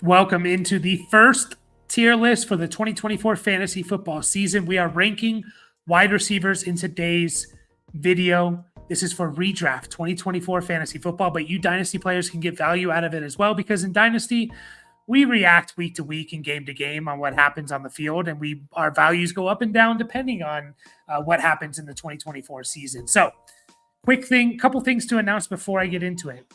Welcome into the first tier list for the 2024 fantasy football season. We are ranking wide receivers in today's video. This is for redraft 2024 fantasy football, but you Dynasty players can get value out of it as well, because in Dynasty, we react week to week and game to game on what happens on the field, and our values go up and down depending on what happens in the 2024 season. So, couple things to announce before I get into it.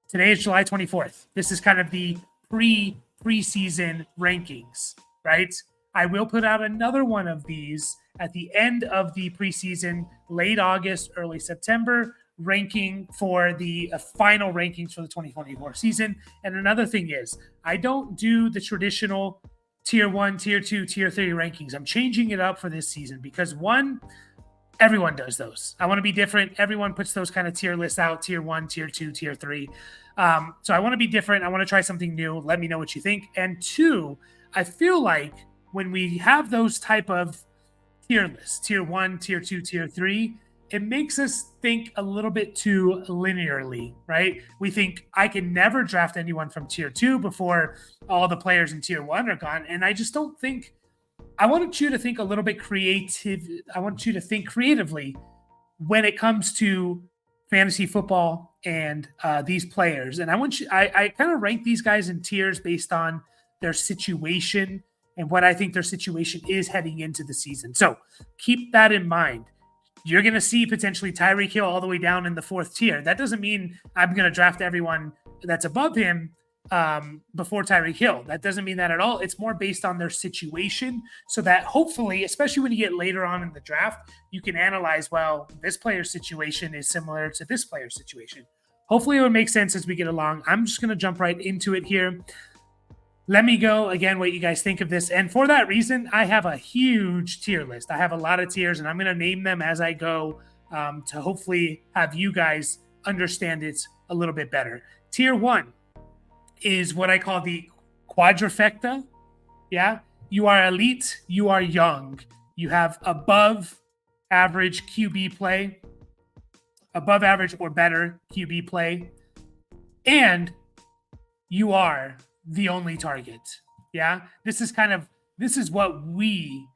Today is July 24th. This is kind of the preseason rankings, right? I will put out another one of these at the end of the preseason, late August, early September, ranking for the final rankings for the 2024 season. And another thing is, I don't do the traditional tier 1, tier 2, tier 3 rankings. I'm changing it up for this season because everyone does those. I want to be different. Everyone puts those kind of tier lists out, tier 1, tier 2, tier 3. So I want to be different. I want to try something new. Let me know what you think. And 2, I feel like when we have those type of tier lists, tier 1, tier 2, tier 3, it makes us think a little bit too linearly, right? We think I can never draft anyone from tier 2 before all the players in tier 1 are gone. And I just don't think I want you to think a little bit creative. I want you to think creatively when it comes to fantasy football and these players. And I kind of rank these guys in tiers based on their situation and what I think their situation is heading into the season. So keep that in mind. You're going to see potentially Tyreek Hill all the way down in the 4th tier. That doesn't mean I'm going to draft everyone that's above him before Tyreek Hill. That doesn't mean that at all. It's more based on their situation, so that hopefully, especially when you get later on in the draft, you can analyze, well, this player's situation is similar to this player's situation. Hopefully it will make sense as we get along. I'm just going to jump right into it here. Let me go again what you guys think of this. And for that reason, I have a huge tier list. I have a lot of tiers, and I'm going to name them as I go to hopefully have you guys understand it a little bit better. Tier 1 is what I call the quadrifecta. Yeah. You are elite. You are young. You have above average QB play, above average or better QB play, and you are the only target. Yeah. This is what we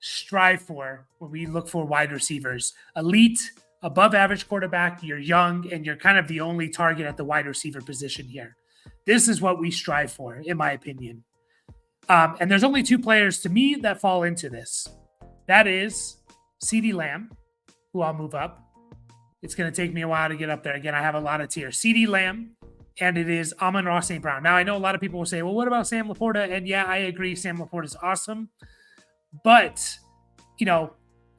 strive for when we look for wide receivers. Elite, above average quarterback, you're young, and you're kind of the only target at the wide receiver position here. This is what we strive for, in my opinion. And there's only 2 players to me that fall into this. That is CeeDee Lamb, who I'll move up. It's going to take me a while to get up there. Again, I have a lot of tiers. CeeDee Lamb, and it is Amon-Ra St. Brown. Now, I know a lot of people will say, well, what about Sam Laporta? And yeah, I agree. Sam Laporta is awesome. But,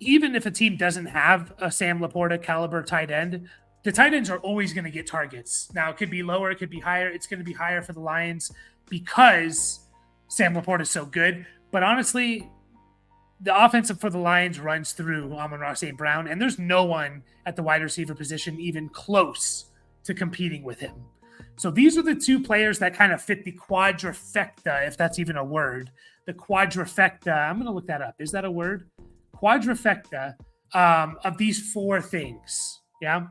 even if a team doesn't have a Sam Laporta caliber tight end, the tight ends are always going to get targets. Now, it could be lower, it could be higher. It's going to be higher for the Lions because Sam Laporta is so good. But honestly, the offensive for the Lions runs through Amon-Ra St. Brown, and there's no one at the wide receiver position even close to competing with him. So these are the 2 players that kind of fit the quadrifecta, if that's even a word. The quadrifecta, I'm going to look that up. Is that a word? Quadrifecta of these 4 things. Yeah.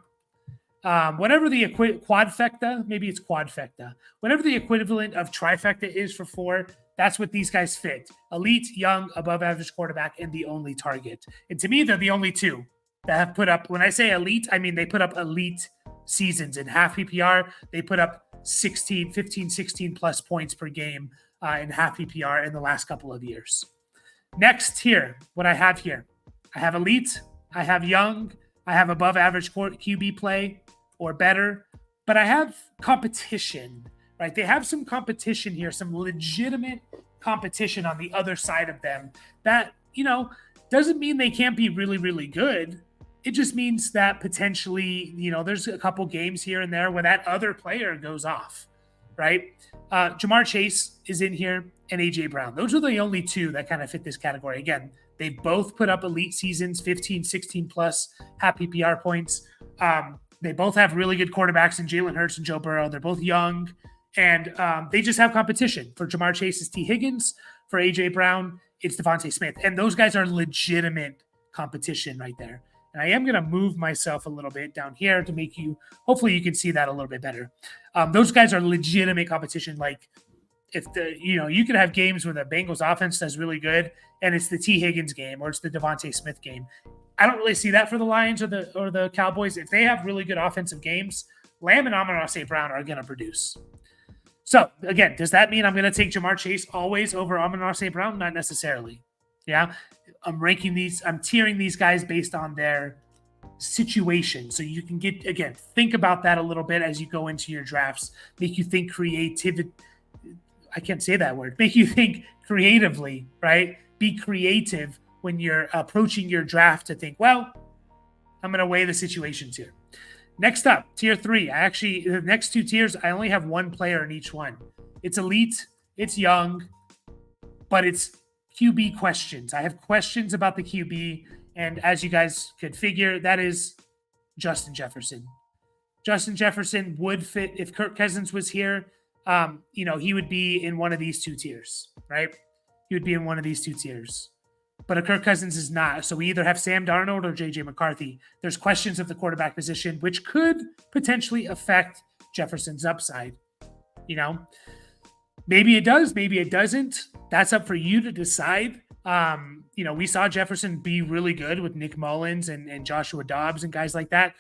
Whatever the quadfecta, maybe it's quadfecta. Whatever the equivalent of trifecta is for 4, that's what these guys fit. Elite, young, above average quarterback, and the only target. And to me, they're the only 2 that have put up, when I say elite, I mean they put up elite seasons. In half PPR, they put up 15, 16 plus points per game in half PPR in the last couple of years. Next here, what I have here, I have elite, I have young, I have above average QB play or better, but I have competition, right? They have some competition here, some legitimate competition on the other side of them that, doesn't mean they can't be really, really good. It just means that potentially, there's a couple games here and there where that other player goes off, right? Jamar Chase is in here and A.J. Brown. Those are the only 2 that kind of fit this category. Again, they both put up elite seasons, 15, 16 plus half PPR points. They both have really good quarterbacks in Jalen Hurts and Joe Burrow. They're both young, and they just have competition. For Jamar Chase, it's T. Higgins. For A.J. Brown, it's Devontae Smith. And those guys are legitimate competition right there. And I am going to move myself a little bit down here to make hopefully you can see that a little bit better. Those guys are legitimate competition. Like if you could have games where the Bengals offense does really good and it's the T. Higgins game or it's the Devontae Smith game. I don't really see that for the Lions or the Cowboys. If they have really good offensive games, Lamb and Amon-Ra St. Brown are going to produce. So, again, does that mean I'm going to take Jamar Chase always over Amon-Ra St. Brown? Not necessarily. Yeah. I'm tiering these guys based on their situation. So you can think about that a little bit as you go into your drafts. Make you think I can't say that word. Make you think creatively, right? Be creative when you're approaching your draft to think, well, I'm going to weigh the situations here. Next up, tier 3. The next 2 tiers, I only have one player in each one. It's elite, it's young, but it's QB questions. I have questions about the QB, and as you guys could figure, that is Justin Jefferson. Justin Jefferson would fit if Kirk Cousins was here. He would be in one of these 2 tiers, right? He would be in one of these 2 tiers. But a Kirk Cousins is not. So we either have Sam Darnold or J.J. McCarthy. There's questions of the quarterback position, which could potentially affect Jefferson's upside. Maybe it does, maybe it doesn't. That's up for you to decide. We saw Jefferson be really good with Nick Mullins and Joshua Dobbs and guys like that.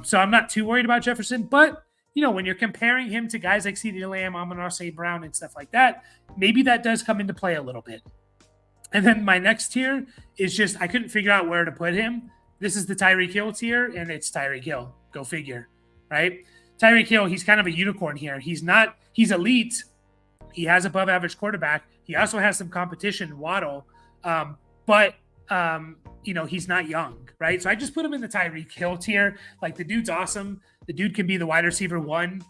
So I'm not too worried about Jefferson. But, when you're comparing him to guys like CeeDee Lamb, Amon-Ra St. Brown, and stuff like that, maybe that does come into play a little bit. And then my next tier is just, I couldn't figure out where to put him. This is the Tyreek Hill tier, and it's Tyreek Hill. Go figure, right? Tyreek Hill, he's kind of a unicorn here. He's elite. He has above average quarterback. He also has some competition, Waddle. But he's not young, right? So I just put him in the Tyreek Hill tier. Like, the dude's awesome. The dude can be the wide receiver 1.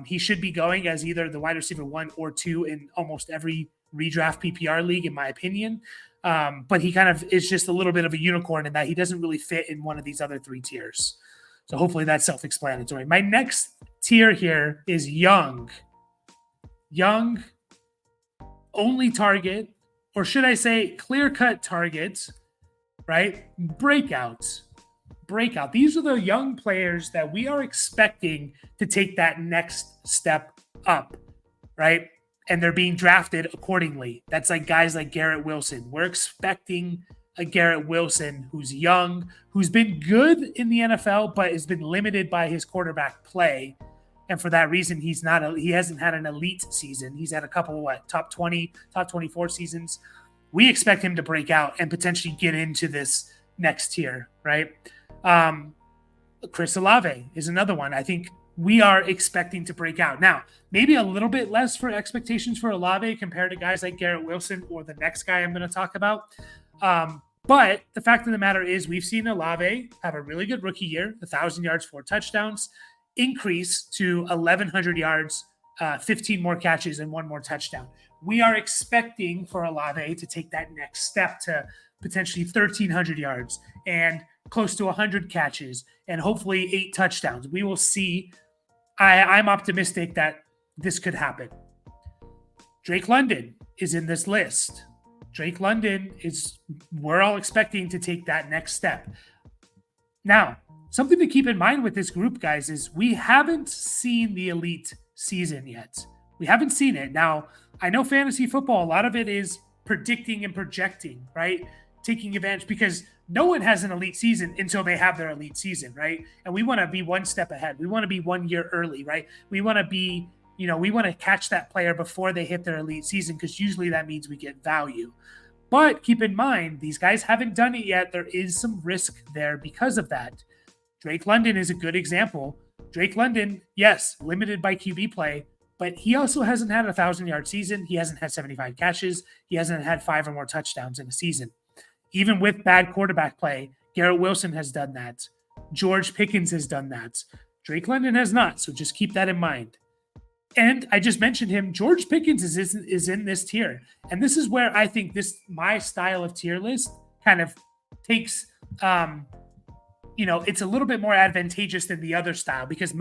He should be going as either the wide receiver 1 or 2 in almost every redraft PPR league, in my opinion. But he kind of is just a little bit of a unicorn in that he doesn't really fit in one of these other 3 tiers. So hopefully that's self-explanatory. My next tier here is young. Young, only target, or should I say clear-cut targets, right? Breakout. These are the young players that we are expecting to take that next step up, right? And they're being drafted accordingly. That's like guys like Garrett Wilson. We're expecting a Garrett Wilson who's young, who's been good in the NFL, but has been limited by his quarterback play. And for that reason, he hasn't had an elite season. He's had a couple, top 20, top 24 seasons. We expect him to break out and potentially get into this next tier, right? Chris Olave is another one. I think we are expecting to break out. Now, maybe a little bit less for expectations for Olave compared to guys like Garrett Wilson or the next guy I'm going to talk about. But the fact of the matter is we've seen Olave have a really good rookie year, 1,000 yards, 4 touchdowns, increase to 1,100 yards, 15 more catches, and 1 more touchdown. We are expecting for Olave to take that next step to potentially 1,300 yards and close to 100 catches and hopefully 8 touchdowns. We will see. I'm optimistic that this could happen. Drake London is in this list. We're all expecting to take that next step. Now, something to keep in mind with this group, guys, is we haven't seen the elite season yet. We haven't seen it. Now, I know fantasy football, a lot of it is predicting and projecting, right? Taking advantage, because no one has an elite season until they have their elite season, right? And we want to be one step ahead. We want to be 1 year early, right? We want to be, we want to catch that player before they hit their elite season, because usually that means we get value. But keep in mind, these guys haven't done it yet. There is some risk there because of that. Drake London is a good example. Drake London, yes, limited by QB play, but he also hasn't had a 1,000-yard season. He hasn't had 75 catches. He hasn't had 5 or more touchdowns in a season. Even with bad quarterback play, Garrett Wilson has done that. George Pickens has done that. Drake London has not, so just keep that in mind. And I just mentioned him. George Pickens is in this tier. And this is where I think my style of tier list kind of takes, it's a little bit more advantageous than the other style, because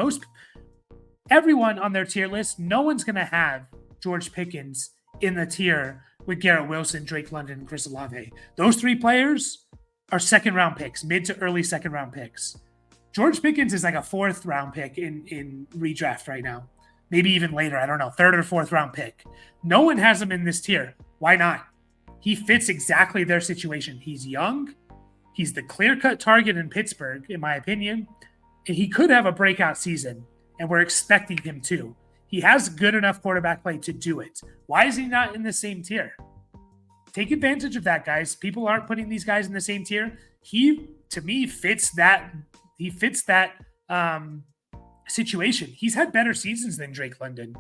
everyone on their tier list, no one's going to have George Pickens in the tier with Garrett Wilson, Drake London, and Chris Olave. Those 3 players are second-round picks, mid to early second-round picks. George Pickens is like a 4th-round pick in redraft right now. maybe even later. I don't know, third or fourth round pick. No one has him in this tier. Why not? He fits exactly their situation. He's young. He's the clear-cut target in Pittsburgh, in my opinion. And he could have a breakout season, and we're expecting him to. He has good enough quarterback play to do it. Why is he not in the same tier? Take advantage of that, guys. People aren't putting these guys in the same tier. He, to me, fits that. He fits that situation. He's had better seasons than Drake London.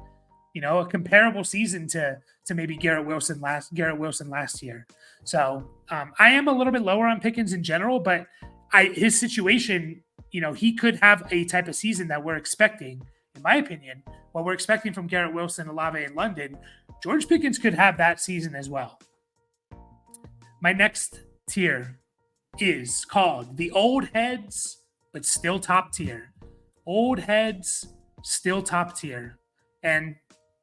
A comparable season to maybe Garrett Wilson last year. So I am a little bit lower on Pickens in general, but his situation, he could have a type of season that we're expecting. In my opinion, what we're expecting from Garrett Wilson, Olave, and London, George Pickens could have that season as well. My next tier is called the old heads, but still top tier. Old heads, still top tier. And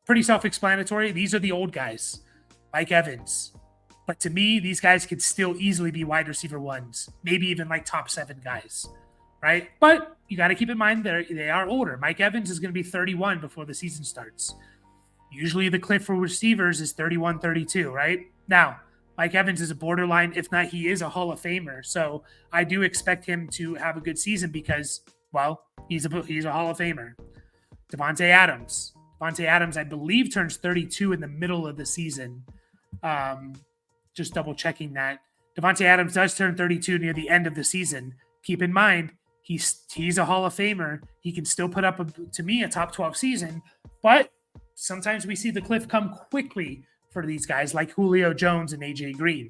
pretty self-explanatory. These are the old guys. Mike Evans. But to me, these guys could still easily be wide receiver ones. Maybe even like top 7 guys. Right? But you got to keep in mind they are older. Mike Evans is going to be 31 before the season starts. Usually the cliff for receivers is 31, 32, right? Now, Mike Evans is a borderline, if not, he is a Hall of Famer. So I do expect him to have a good season because, well, he's a Hall of Famer. Devontae Adams, I believe, turns 32 in the middle of the season. Just double checking that. Devontae Adams does turn 32 near the end of the season. Keep in mind, he's a Hall of Famer. He can still put up, to me, a top 12 season. But sometimes we see the cliff come quickly for these guys like Julio Jones and AJ Green.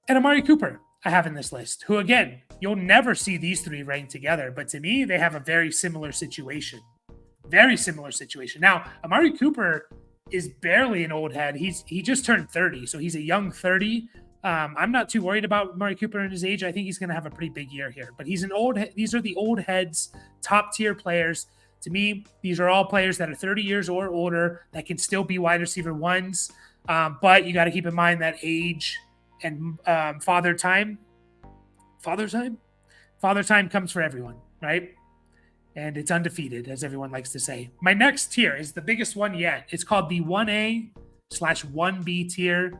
And Amari Cooper, I have in this list, who, again, you'll never see these three ranked together. But to me, they have a very similar situation. Very similar situation. Now, Amari Cooper is barely an old head. He just turned 30, so he's a young 30. I'm not too worried about Amari Cooper and his age. I think he's going to have a pretty big year here. But these are the old heads, top tier players. To me, these are all players that are 30 years or older that can still be wide receiver ones. But you got to keep in mind that age and father time comes for everyone, right? And it's undefeated, as everyone likes to say. My next tier is the biggest one yet. It's called the 1A/1B tier,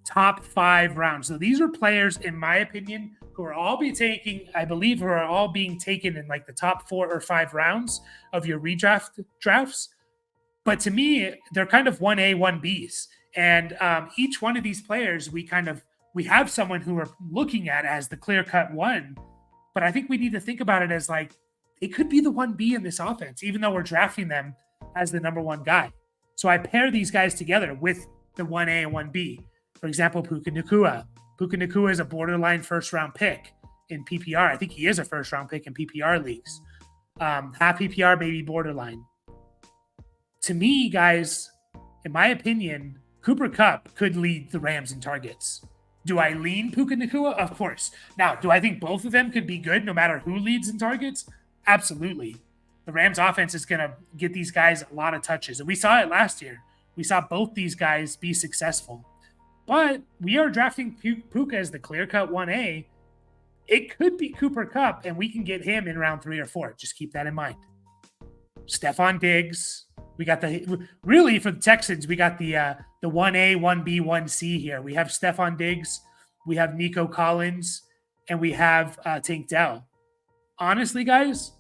top 5 rounds. So these are players, in my opinion, who are all being taken in like the top 4 or 5 rounds of your redraft drafts. But to me, they're kind of 1A, 1Bs. And each one of these players, we have someone who we're looking at as the clear-cut one. But I think we need to think about it as like, it could be the 1B in this offense, even though we're drafting them as the number 1 guy. So I pair these guys together with the 1A and 1B. For example, Puka Nacua. Puka Nacua is a borderline first-round pick in PPR. I think he is a first-round pick in PPR leagues. Half PPR, maybe borderline. To me, guys, in my opinion, Cooper Kupp could lead the Rams in targets. Do I lean Puka Nacua? Of course. Now, do I think both of them could be good no matter who leads in targets? Absolutely. The Rams offense is going to get these guys a lot of touches. And we saw it last year. We saw both these guys be successful. But we are drafting Puka as the clear-cut 1A. It could be Cooper Kupp, and we can get him in round 3 or 4. Just keep that in mind. Stephon Diggs. We got really for the Texans, we got the 1A, 1B, 1C here. We have Stephon Diggs, we have Nico Collins, and we have Tank Dell. Honestly, guys,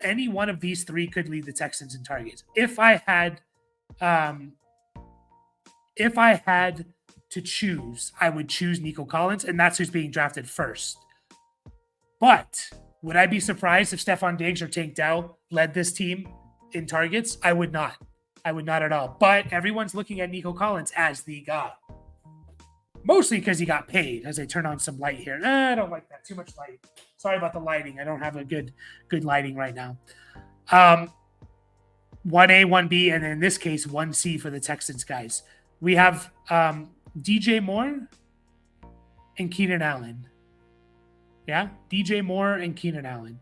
any one of these 3 could lead the Texans in targets. If I had to choose, I would choose Nico Collins, and that's who's being drafted first. But would I be surprised if Stephon Diggs or Tank Dell led this team in targets? I would not. I would not at all. But everyone's looking at Nico Collins as the guy. Mostly because he got paid, as I turn on some light here. I don't like that. Too much light. Sorry about the lighting. I don't have a good lighting right now. 1A, 1B, and in this case, 1C for the Texans guys. We have DJ Moore and Keenan Allen. Yeah, DJ Moore and Keenan Allen.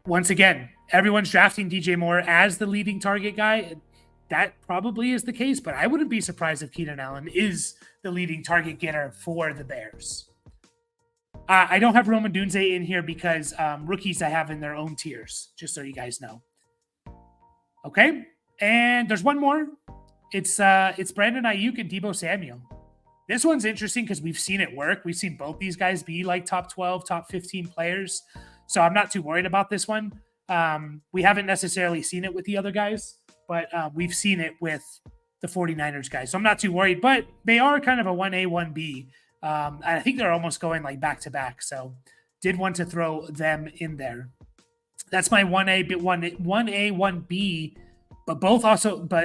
Once again, everyone's drafting DJ Moore as the leading target guy. That probably is the case, but I wouldn't be surprised if Keenan Allen is the leading target getter for the Bears. I don't have Roman Dunze in here because rookies I have in their own tiers, just so you guys know. Okay. And there's one more. It's Brandon Ayuk and Deebo Samuel. This one's interesting because we've seen it work. We've seen both these guys be like top 12, top 15 players. So I'm not too worried about this one. We haven't necessarily seen it with the other guys, but we've seen it with the 49ers guys. So I'm not too worried, but they are kind of a 1A, 1B. I think they're almost going like back to back. So did want to throw them in there. That's my 1A, 1A, 1B, but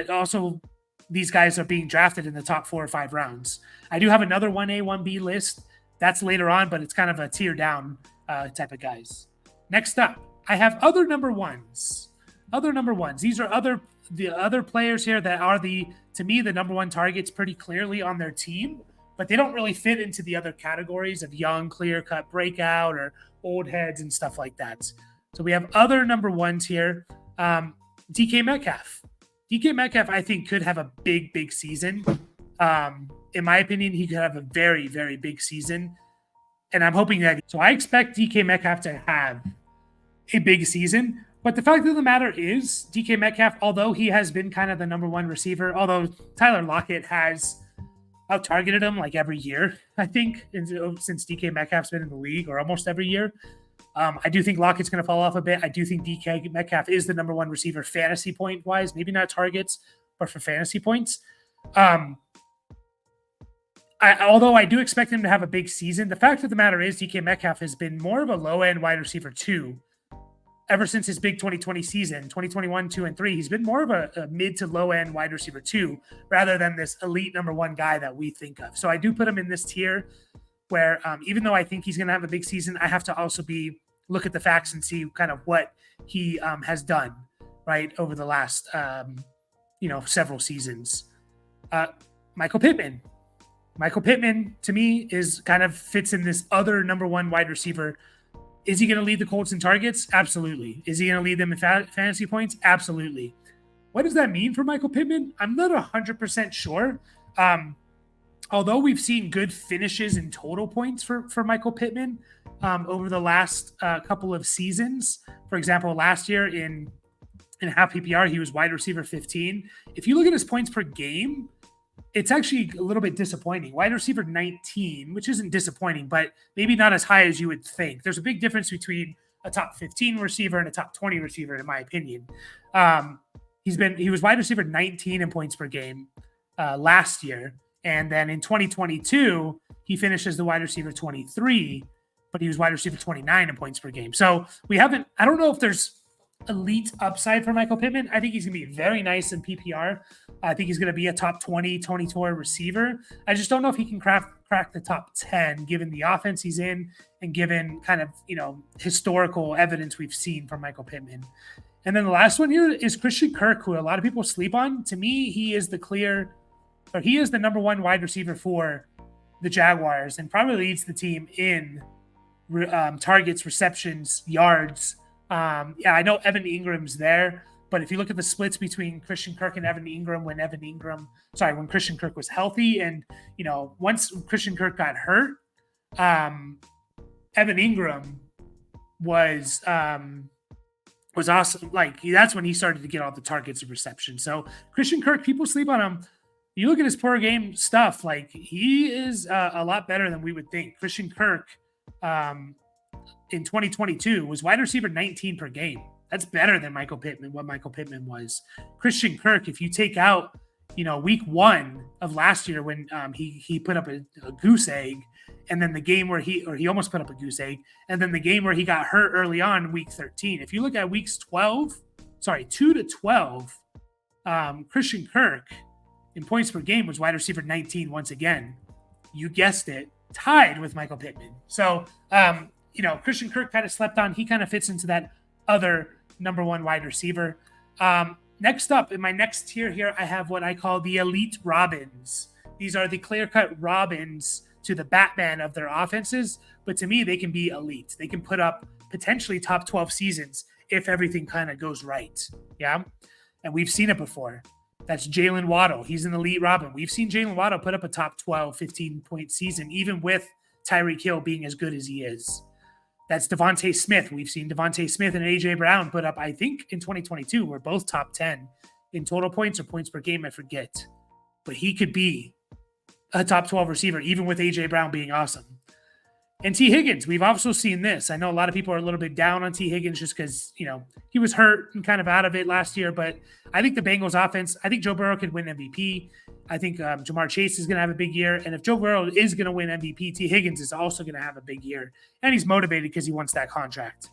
also these guys are being drafted in the top 4 or 5 rounds. I do have another 1A, 1B list. That's later on, but it's kind of a tier down type of guys. Next up, I have other number ones. These are the other players here that are to me, the number one targets pretty clearly on their team, but they don't really fit into the other categories of young, clear-cut breakout or old heads and stuff like that. So we have other number ones here. DK Metcalf. DK Metcalf, I think, could have a big season. In my opinion, he could have a very, very big season. And I'm hoping that. So I expect DK Metcalf to have a big season. But the fact of the matter is, DK Metcalf, although he has been kind of the number one receiver, although Tyler Lockett has out-targeted him like every year, I think, since DK Metcalf's been in the league, or almost every year. I do think Lockett's going to fall off a bit. I do think DK Metcalf is the number one receiver fantasy point wise, maybe not targets, but for fantasy points. Although I do expect him to have a big season, the fact of the matter is DK Metcalf has been more of a low-end wide receiver 2 ever since his big 2020 season, 2021, 2, and 3. He's been more of a mid to low-end wide receiver 2 rather than this elite number 1 guy that we think of. So I do put him in this tier where even though I think he's going to have a big season, I have to also look at the facts and see kind of what he has done, right, over the last, several seasons. Michael Pittman. Michael Pittman, to me, is kind of fits in this other number 1 wide receiver. Is he going to lead the Colts in targets? Absolutely. Is he going to lead them in fantasy points? Absolutely. What does that mean for Michael Pittman? I'm not 100% sure. Although we've seen good finishes in total points for Michael Pittman over the last couple of seasons. For example, last year in half PPR, he was wide receiver 15. If you look at his points per game, it's actually a little bit disappointing. Wide receiver 19, which isn't disappointing, but maybe not as high as you would think. There's a big difference between a top 15 receiver and a top 20 receiver, in my opinion. He was wide receiver 19 in points per game last year. And then in 2022, he finished as the wide receiver 23, but he was wide receiver 29 in points per game. So I don't know if there's elite upside for Michael Pittman. I think he's going to be very nice in PPR. I think he's going to be a top 20, 24 receiver. I just don't know if he can crack the top 10 given the offense he's in and given kind of, historical evidence we've seen from Michael Pittman. And then the last one here is Christian Kirk, who a lot of people sleep on. To me, he is the number 1 wide receiver for the Jaguars and probably leads the team in targets, receptions, yards. I know Evan Ingram's there, but if you look at the splits between Christian Kirk and Evan Ingram when Christian Kirk was healthy, and once Christian Kirk got hurt, Evan Ingram was awesome. Like that's when he started to get all the targets and receptions. So Christian Kirk, people sleep on him. You look at his per game stuff, like he is a lot better than we would think. Christian Kirk in 2022 was wide receiver 19 per game. That's better than what Michael Pittman was. Christian Kirk, if you take out, week 1 of last year when he put up a goose egg, and then the game where he almost put up a goose egg, and then the game where he got hurt early on, week 13. If you look at weeks 2 to 12, Christian Kirk in points per game was wide receiver 19 once again. You guessed it, tied with Michael Pittman. So, Christian Kirk kind of slept on. He kind of fits into that other number 1 wide receiver. Next up, in my next tier here, I have what I call the elite Robins. These are the clear-cut Robins to the Batman of their offenses, but to me, they can be elite. They can put up potentially top 12 seasons if everything kind of goes right. Yeah, and we've seen it before. That's Jalen Waddle. He's an elite Robin. We've seen Jalen Waddle put up a top 12, 15-point season, even with Tyreek Hill being as good as he is. That's Devontae Smith. We've seen Devontae Smith and A.J. Brown put up, I think in 2022, we're both top 10 in total points or points per game, I forget. But he could be a top 12 receiver, even with A.J. Brown being awesome. And T. Higgins, we've also seen this. I know a lot of people are a little bit down on T. Higgins just because, he was hurt and kind of out of it last year. But I think the Bengals offense, I think Joe Burrow could win MVP. I think Jamar Chase is going to have a big year. And if Joe Burrow is going to win MVP, T. Higgins is also going to have a big year. And he's motivated because he wants that contract.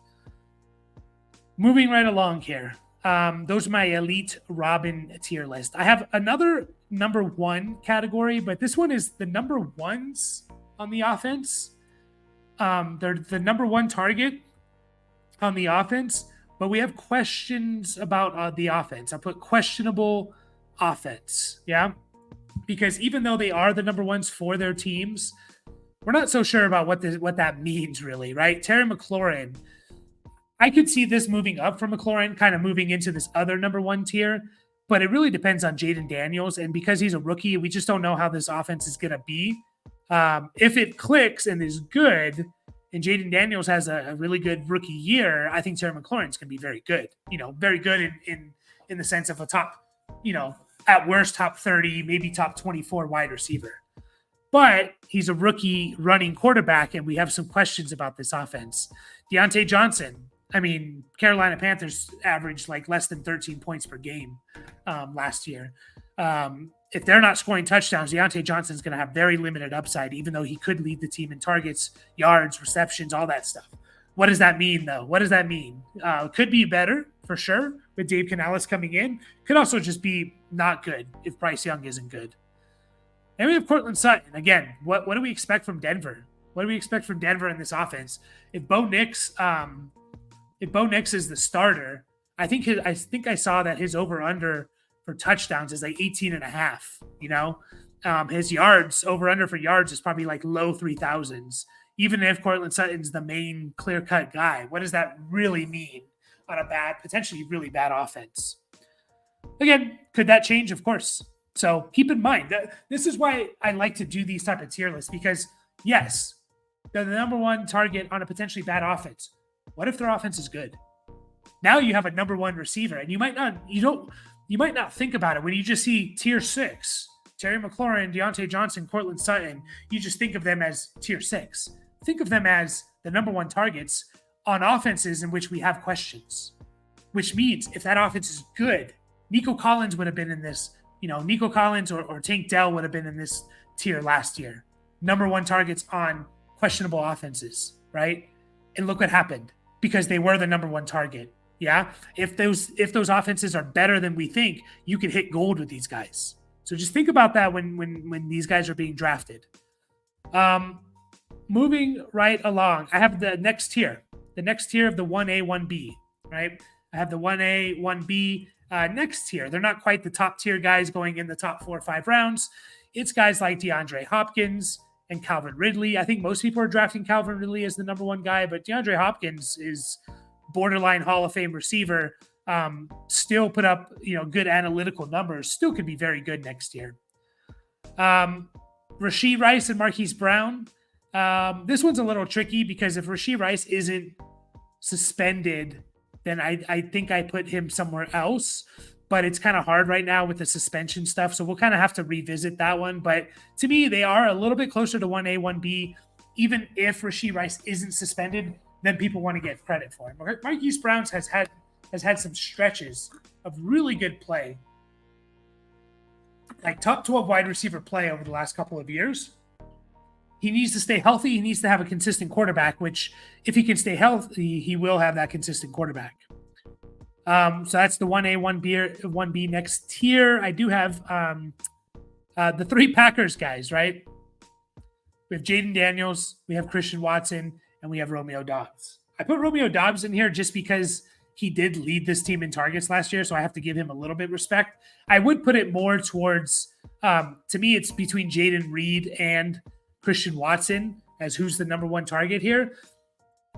Moving right along here. Those are my elite Robin tier list. I have another number one category, but this one is the number ones on the offense. They're the number one target on the offense, but we have questions about the offense. I put questionable offense, yeah? Because even though they are the number ones for their teams, we're not so sure about what that means really, right? Terry McLaurin, I could see this moving up from McLaurin, kind of moving into this other number one tier, but it really depends on Jaden Daniels. And because he's a rookie, we just don't know how this offense is going to be. If it clicks and is good, and Jaden Daniels has a really good rookie year, I think Terry McLaurin's going to be very good. Very good in the sense of a top, at worst top 30, maybe top 24 wide receiver. But he's a rookie running quarterback, and we have some questions about this offense. Deontay Johnson. Carolina Panthers averaged like less than 13 points per game last year. If they're not scoring touchdowns, Deontay Johnson's going to have very limited upside, even though he could lead the team in targets, yards, receptions, all that stuff. What does that mean, though? What does that mean? Could be better, for sure, with Dave Canales coming in. Could also just be not good if Bryce Young isn't good. And we have Cortland Sutton. Again, what do we expect from Denver? What do we expect from Denver in this offense? If Bo Nix is the starter, I think I saw that his over-under for touchdowns is like 18.5, his yards over-under for yards is probably like low 3,000s. Even if Cortland Sutton's the main clear-cut guy, what does that really mean on a potentially really bad offense? Again, could that change? Of course. So keep in mind that this is why I like to do these type of tier lists, because yes, they're the number one target on a potentially bad offense. What if their offense is good? Now you have a number one receiver, and you might not think about it when you just see tier 6, Terry McLaurin, Deontay Johnson, Cortland Sutton. You just think of them as tier 6. Think of them as the number one targets on offenses in which we have questions, which means if that offense is good, Nico Collins would have been in this, Nico Collins or Tank Dell would have been in this tier last year. Number one targets on questionable offenses, right? And look what happened, because they were the number one target. Yeah. If those offenses are better than we think, you can hit gold with these guys. So just think about that when these guys are being drafted. Moving right along, I have the next tier of the 1A, 1B, right? I have the 1A, 1B next tier. They're not quite the top tier guys going in the top 4 or 5 rounds. It's guys like DeAndre Hopkins and Calvin Ridley. I think most people are drafting Calvin Ridley as the number one guy, but DeAndre Hopkins is borderline Hall of Fame receiver. Still put up, good analytical numbers. Still could be very good next year. Rashee Rice and Marquise Brown. This one's a little tricky because if Rashee Rice isn't suspended, then I think I put him somewhere else. But it's kind of hard right now with the suspension stuff. So we'll kind of have to revisit that one. But to me, they are a little bit closer to 1A, 1B. Even if Rashee Rice isn't suspended, then people want to get credit for him. Marquise Brown has had some stretches of really good play, like top 12 wide receiver play over the last couple of years. He needs to stay healthy. He needs to have a consistent quarterback, which if he can stay healthy, he will have that consistent quarterback. So that's the 1A, 1B next tier. I do have the 3 Packers guys, right? We have Jaden Daniels, we have Christian Watson, and we have Romeo Doubs. I put Romeo Doubs in here just because he did lead this team in targets last year, so I have to give him a little bit respect. I would put it more towards, to me, it's between Jaden Reed and Christian Watson as who's the number one target here.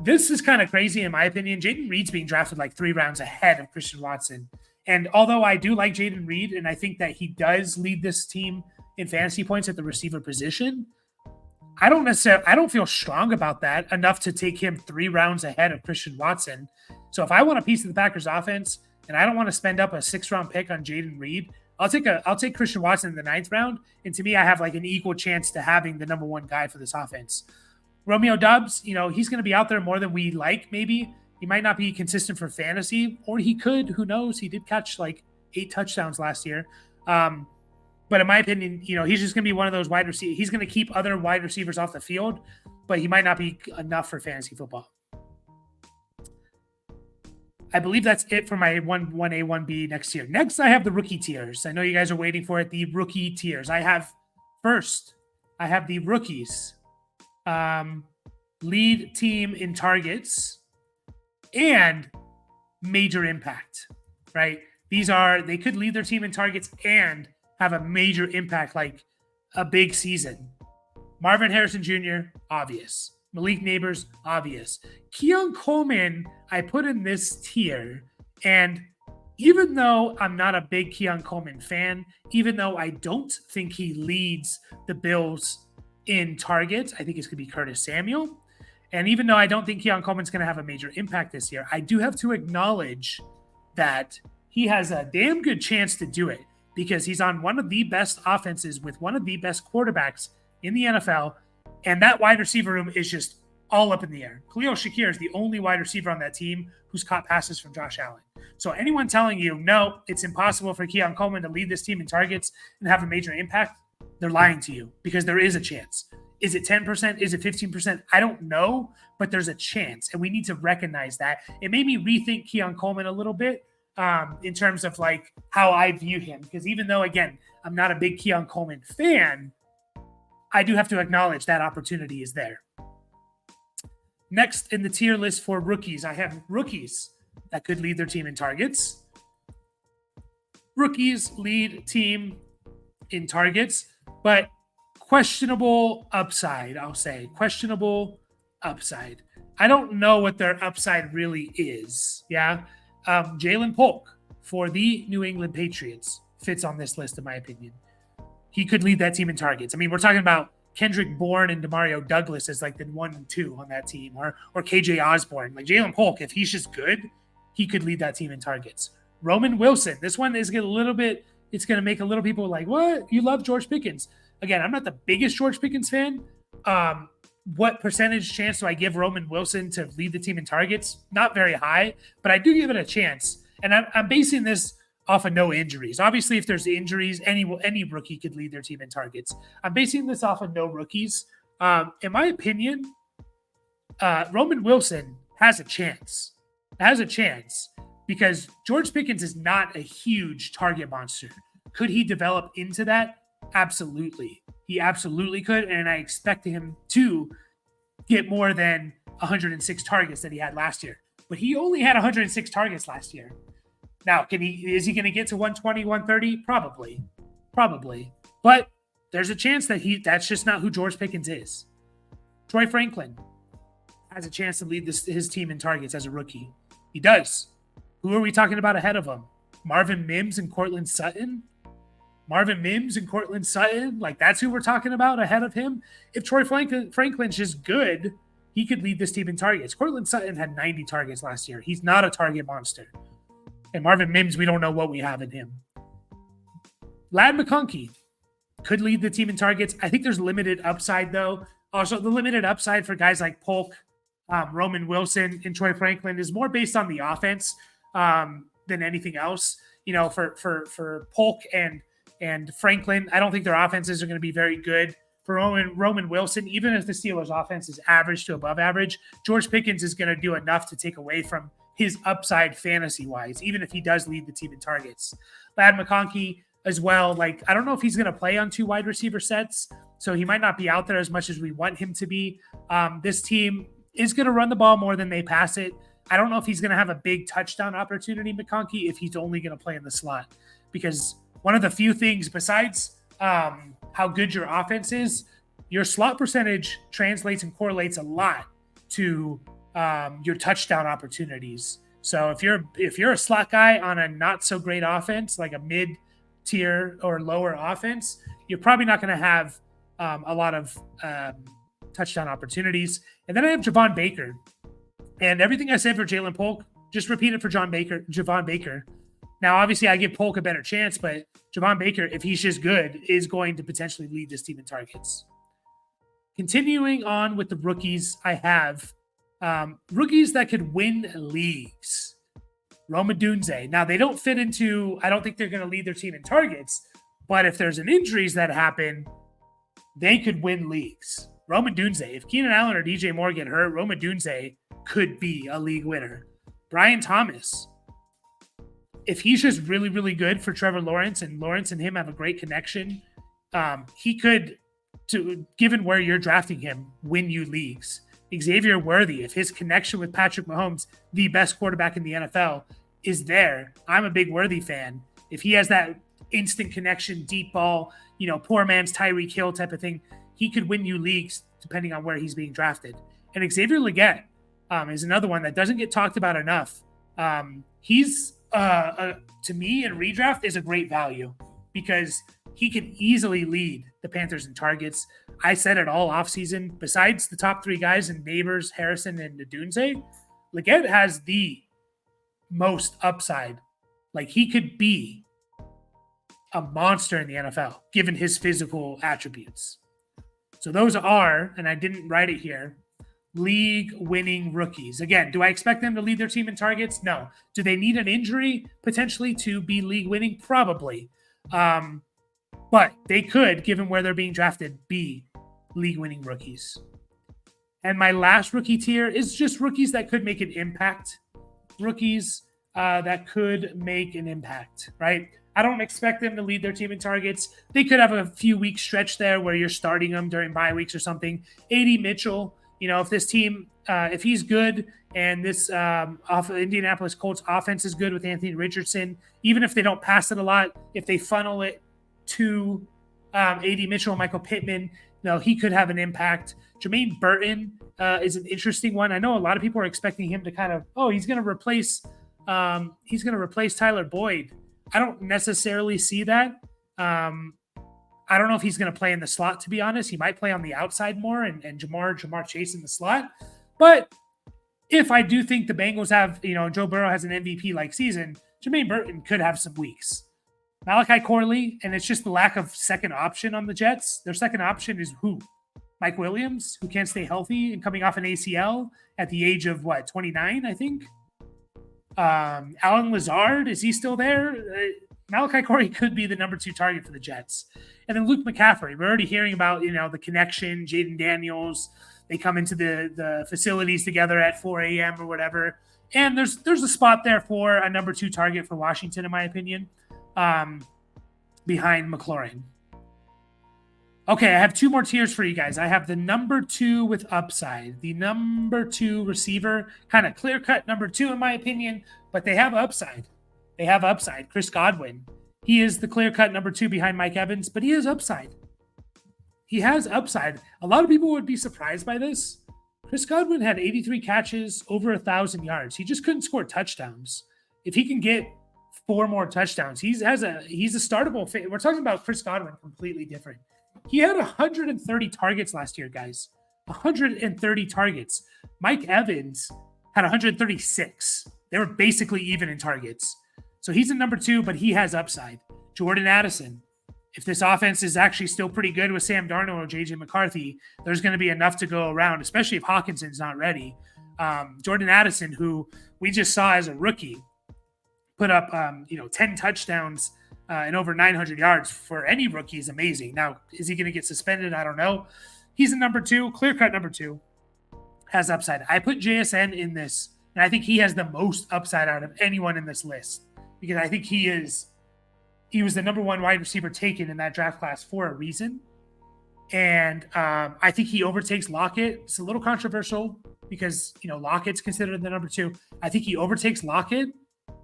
This is kind of crazy in my opinion. Jaden Reed's being drafted like 3 rounds ahead of Christian Watson. And although I do like Jaden Reed, and I think that he does lead this team in fantasy points at the receiver position, I don't feel strong about that enough to take him 3 rounds ahead of Christian Watson. So if I want a piece of the Packers offense and I don't want to spend up a 6th-round pick on Jaden Reed, I'll take Christian Watson in the 9th round. And to me, I have like an equal chance to having the number 1 guy for this offense. Romeo Doubs, he's going to be out there more than we like, maybe. He might not be consistent for fantasy, or he could. Who knows? He did catch like 8 touchdowns last year. But in my opinion, he's just going to be one of those wide receivers. He's going to keep other wide receivers off the field, but he might not be enough for fantasy football. I believe that's it for my 1A, 1B next year. Next, I have the rookie tiers. I know you guys are waiting for it, the rookie tiers. I have the rookies. Lead team in targets and major impact, right? They could lead their team in targets and have a major impact, like a big season. Marvin Harrison Jr., obvious. Malik Neighbors, obvious. Keon Coleman, I put in this tier, and even though I'm not a big Keon Coleman fan, even though I don't think he leads the Bills in targets, I think it's going to be Curtis Samuel. And even though I don't think Keon Coleman's going to have a major impact this year, I do have to acknowledge that he has a damn good chance to do it because he's on one of the best offenses with one of the best quarterbacks in the NFL. And that wide receiver room is just all up in the air. Khalil Shakir is the only wide receiver on that team who's caught passes from Josh Allen. So anyone telling you, no, it's impossible for Keon Coleman to lead this team in targets and have a major impact, they're lying to you because there is a chance. Is it 10%? Is it 15%? I don't know, but there's a chance. And we need to recognize that. It made me rethink Keon Coleman a little bit in terms of like how I view him. Because even though, again, I'm not a big Keon Coleman fan, I do have to acknowledge that opportunity is there. Next in the tier list for rookies, I have rookies that could lead their team in targets. Rookies lead team in targets, but questionable upside, I'll say. Questionable upside. I don't know what their upside really is. Yeah. Jalen Polk for the New England Patriots fits on this list, in my opinion. He could lead that team in targets. I mean, we're talking about Kendrick Bourne and Demario Douglas as like the 1 and 2 on that team, or KJ Osborne. Like Jalen Polk, if he's just good, he could lead that team in targets. Roman Wilson. This one is going to make a little people like, what? You love George Pickens. Again, I'm not the biggest George Pickens fan. What percentage chance do I give Roman Wilson to lead the team in targets? Not very high, but I do give it a chance. And I'm basing this off of no injuries. Obviously, if there's injuries, any rookie could lead their team in targets. I'm basing this off of no rookies. In my opinion, Roman Wilson has a chance. Because George Pickens is not a huge target monster. Could he develop into that? Absolutely. He absolutely could, and I expect him to get more than 106 targets that he had last year. But he only had 106 targets last year. Now, is he going to get to 120, 130? Probably. But there's a chance that that's just not who George Pickens is. Troy Franklin has a chance to lead his team in targets as a rookie. He does. Who are we talking about ahead of him? Marvin Mims and Cortland Sutton? Like that's who we're talking about ahead of him. If Troy Franklin's just good, he could lead this team in targets. Cortland Sutton had 90 targets last year. He's not a target monster. And Marvin Mims, we don't know what we have in him. Ladd McConkey could lead the team in targets. I think there's limited upside, though. Also, the limited upside for guys like Polk, Roman Wilson, and Troy Franklin is more based on the offense than anything else. For Polk and Franklin, I don't think their offenses are going to be very good. For Roman Wilson, even if the Steelers' offense is average to above average, George Pickens is going to do enough to take away from his upside fantasy-wise, even if he does lead the team in targets. Ladd McConkey as well, like I don't know if he's going to play on 2 wide receiver sets, so he might not be out there as much as we want him to be. This team is going to run the ball more than they pass it. I don't know if he's going to have a big touchdown opportunity, McConkey, if he's only going to play in the slot, because one of the few things besides how good your offense is, your slot percentage translates and correlates a lot to your touchdown opportunities. So if you're a slot guy on a not so great offense, like a mid-tier or lower offense, you're probably not going to have a lot of touchdown opportunities. And then I have Javon Baker. And everything I said for Jalen Polk, just repeat it for Javon Baker. Now, obviously, I give Polk a better chance, but Javon Baker, if he's just good, is going to potentially lead this team in targets. Continuing on with the rookies, I have rookies that could win leagues. Roma Dunze. Now, they don't fit into, I don't think they're going to lead their team in targets, but if there's an injuries that happen, they could win leagues. Roma Dunze. If Keenan Allen or DJ Moore get hurt, Roma Dunze could be a league winner. Brian Thomas. If he's just really, really good for Trevor Lawrence and Lawrence and him have a great connection, he could, given where you're drafting him, win you leagues. Xavier Worthy, if his connection with Patrick Mahomes, the best quarterback in the NFL, is there, I'm a big Worthy fan. If he has that instant connection, deep ball, poor man's Tyreek Hill type of thing, he could win you leagues depending on where he's being drafted. And Xavier Legette is another one that doesn't get talked about enough. He's, to me, in redraft is a great value because he can easily lead the Panthers in targets. I said it all offseason. Besides the top three guys in Neighbors, Harrison, and Ndunze, Legette has the most upside. Like, he could be a monster in the NFL, given his physical attributes. So those are, and I didn't write it here, league-winning rookies. Again, do I expect them to lead their team in targets? No. Do they need an injury potentially to be league-winning? Probably. But they could, given where they're being drafted, be league-winning rookies. And my last rookie tier is just rookies that could make an impact. Rookies that could make an impact, right? I don't expect them to lead their team in targets. They could have a few week stretch there where you're starting them during bye weeks or something. A.D. Mitchell, if this team, if he's good and this Indianapolis Colts offense is good with Anthony Richardson, even if they don't pass it a lot, if they funnel it to A.D. Mitchell and Michael Pittman, he could have an impact. Jermaine Burton is an interesting one. I know a lot of people are expecting him to kind of, he's going to replace Tyler Boyd. I don't necessarily see that. I don't know if he's going to play in the slot, to be honest. He might play on the outside more and Jamar Chase in the slot. But if I do think the Bengals have, Joe Burrow has an MVP-like season, Jermaine Burton could have some weeks. Malachi Corley, and it's just the lack of second option on the Jets. Their second option is who? Mike Williams, who can't stay healthy and coming off an ACL at the age of, 29, I think? Alan Lazard, is he still there? Malachi Corley could be the number 2 target for the Jets. And then Luke McCaffrey, we're already hearing about, the connection, Jaden Daniels. They come into the facilities together at 4 a.m. or whatever. And there's a spot there for a number 2 target for Washington, in my opinion, behind McLaurin. Okay, I have 2 more tiers for you guys. I have the number 2 with upside, the number 2 receiver, kind of clear-cut number 2 in my opinion, but they have upside. They have upside. Chris Godwin. He is the clear-cut number 2 behind Mike Evans, but he has upside. He has upside. A lot of people would be surprised by this. Chris Godwin had 83 catches, over 1,000 yards. He just couldn't score touchdowns. If he can get 4 more touchdowns, he's a startable fit. We're talking about Chris Godwin, completely different. He had 130 targets last year, guys. 130 targets. Mike Evans had 136. They were basically even in targets. So he's a number 2, but he has upside. Jordan Addison. If this offense is actually still pretty good with Sam Darnold or J.J. McCarthy, there's going to be enough to go around, especially if Hawkinson's not ready. Jordan Addison, who we just saw as a rookie, put up 10 touchdowns and over 900 yards for any rookie is amazing. Now, is he going to get suspended? I don't know. He's a number 2, clear-cut number 2, has upside. I put JSN in this, and I think he has the most upside out of anyone in this list because I think he was the number 1 wide receiver taken in that draft class for a reason. And I think he overtakes Lockett. It's a little controversial because, Lockett's considered the number 2. I think he overtakes Lockett,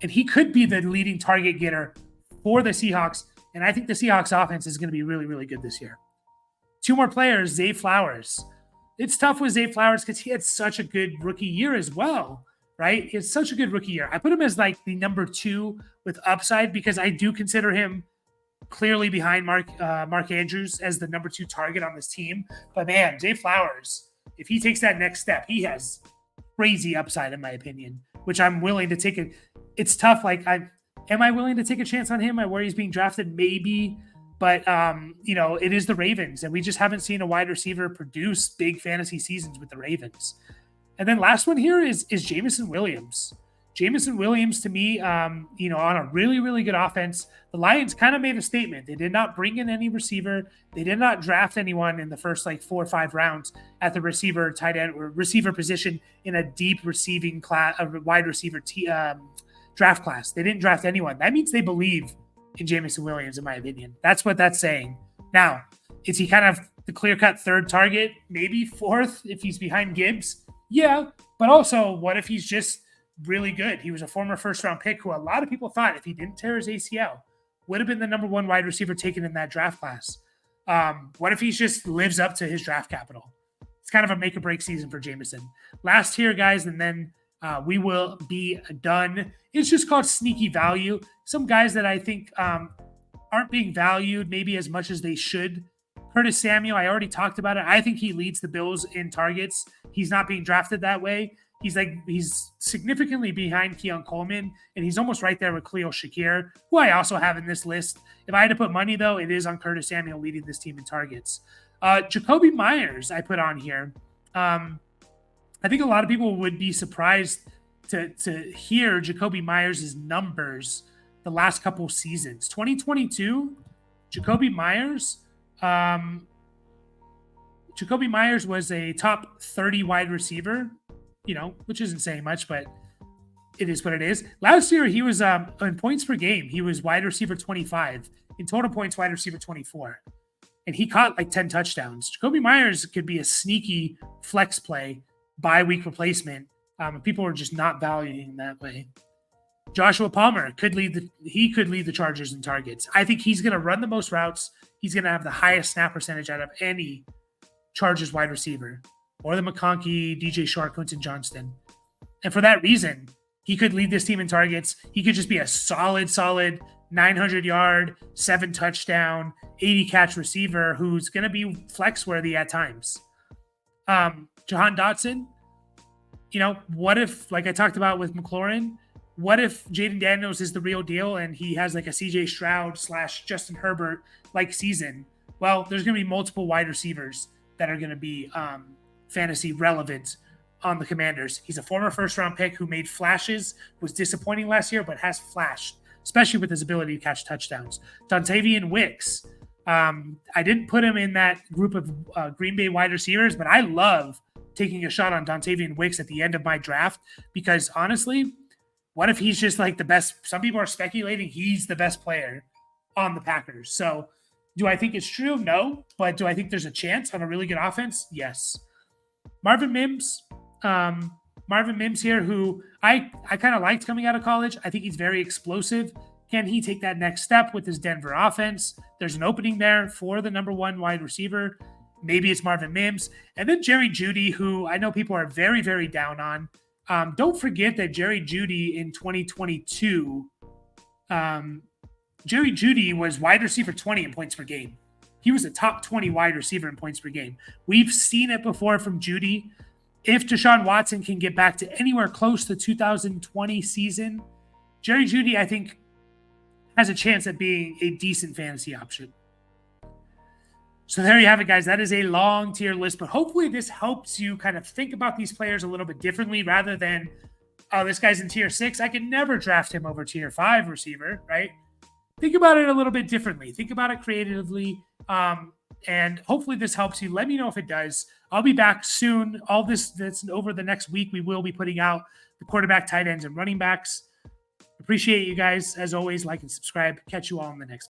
and he could be the leading target getter for the Seahawks. And I think the Seahawks offense is going to be really, really good this year. 2 more players, Zay Flowers. It's tough with Zay Flowers because he had such a good rookie year as well, right? He had such a good rookie year. I put him as the number 2 with upside because I do consider him clearly behind Mark Andrews as the number 2 target on this team. But man, Zay Flowers, if he takes that next step, he has crazy upside in my opinion, which I'm willing to take it's tough. Like am I willing to take a chance on him? Where he's being drafted? Maybe. But it is the Ravens, and we just haven't seen a wide receiver produce big fantasy seasons with the Ravens. And then last one here is Jameson Williams. Jameson Williams, to me, on a really, really good offense. The Lions kind of made a statement. They did not bring in any receiver. They did not draft anyone in the first 4 or 5 rounds at the receiver, tight end, or receiver position in a deep receiving class, a wide receiver draft class. They didn't draft anyone. That means they believe in Jameson Williams, in my opinion. That's what that's saying. Now, is he kind of the clear-cut 3rd target? Maybe 4th if he's behind Gibbs? Yeah, but also, what if he's just really good? He was a former first-round pick who a lot of people thought, if he didn't tear his ACL, would have been the number 1 wide receiver taken in that draft class. What if he just lives up to his draft capital? It's kind of a make-or-break season for Jameson. Last here, guys, and then we will be done. It's just called sneaky value. Some guys that I think aren't being valued maybe as much as they should. Curtis Samuel, I already talked about it. I think he leads the Bills in targets. He's not being drafted that way. He's significantly behind Keon Coleman, and he's almost right there with Khalil Shakir, who I also have in this list. If I had to put money, though, it is on Curtis Samuel leading this team in targets. Jacoby Myers, I put on here. I think a lot of people would be surprised to hear Jacoby Myers' numbers the last couple seasons. 2022, Jacoby Myers was a top 30 wide receiver, which isn't saying much, but it is what it is. Last year, he was in points per game. He was wide receiver 25. In total points, wide receiver 24. And he caught 10 touchdowns. Jacoby Myers could be a sneaky flex play, bye-week replacement. People are just not valuing him that way. Joshua Palmer could lead the Chargers in targets. I think he's going to run the most routes. He's going to have the highest snap percentage out of any Chargers wide receiver. More than McConkey, DJ Shark, Quentin Johnston. And for that reason, he could lead this team in targets. He could just be a solid 900-yard, 7-touchdown, 80-catch receiver who's going to be flex-worthy at times. Jahan Dotson, what if, like I talked about with McLaurin, what if Jaden Daniels is the real deal and he has a CJ Stroud / Justin Herbert season? Well, there's going to be multiple wide receivers that are going to be fantasy relevant on the Commanders. He's a former first-round pick who made flashes, was disappointing last year, but has flashed, especially with his ability to catch touchdowns. Dontavian Wicks. I didn't put him in that group of Green Bay wide receivers, but I love taking a shot on Dontavian Wicks at the end of my draft because, honestly, what if he's just the best? Some people are speculating he's the best player on the Packers. So do I think it's true? No. But do I think there's a chance on a really good offense? Yes. Marvin Mims. Marvin Mims here, who I kind of liked coming out of college. I think he's very explosive. Can he take that next step with his Denver offense? There's an opening there for the number 1 wide receiver. Maybe it's Marvin Mims. And then Jerry Jeudy, who I know people are very, very down on. Don't forget that Jerry Jeudy in 2022, Jerry Jeudy was wide receiver 20 in points per game. He was a top 20 wide receiver in points per game. We've seen it before from Jeudy. If Deshaun Watson can get back to anywhere close to 2020 season, Jerry Jeudy, I think, has a chance at being a decent fantasy option. So there you have it, guys. That is a long tier list, but hopefully this helps you kind of think about these players a little bit differently rather than, oh, this guy's in tier 6. I can never draft him over tier 5 receiver, right? Think about it a little bit differently. Think about it creatively. And hopefully this helps you. Let me know if it does. I'll be back soon. All this over the next week. We will be putting out the quarterback, tight ends, and running backs. Appreciate you guys. As always, like and subscribe. Catch you all in the next